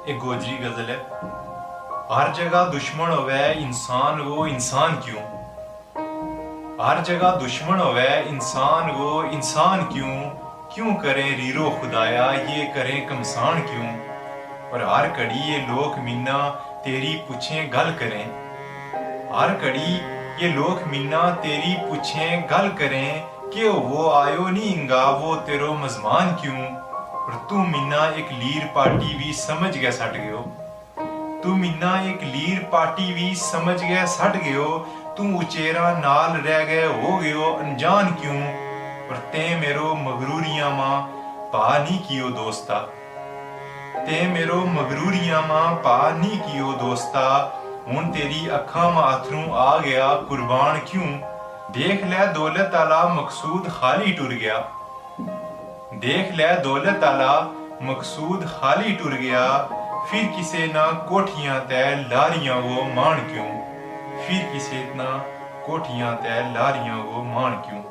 एक गोजरी गजल है। हर जगह दुश्मन होवे इंसान वो इंसान क्यों, हर जगह दुश्मन होवे इंसान वो इंसान क्यों, क्यों करें रीरो खुदाया ये करें कमसान क्यों। और हर घड़ी ये लोग मीना तेरी पूछें गल करें, हर घड़ी ये लोग मीना तेरी पूछें गल करें कि वो आयो नहीं इंगा वो तेरो मजमान क्यों। और तू मीना एक लीर पार्टी भी समझ गया सट गयो, तू मीना एक लीर पार्टी भी समझ गया सट गयो, तू उचेरा नाल रह गए हो गयो अनजान क्यों। और ते मेरो मगरूरियां मां पा नहीं कियो दोस्ता, ते मेरो मगरूरियां मां पा नहीं कियो दोस्ता, हुन तेरी अखां मां अथरू आ गया कुर्बान क्यों। देख ले दौलत आला मकसूद खाली टुर गया, देख ले दौलत आला मकसूद खाली टुर गया, फिर किसे ना कोठियां तय लारियां वो मान क्यों, फिर किसे ना कोठियां तय लारियां वो मान क्यों।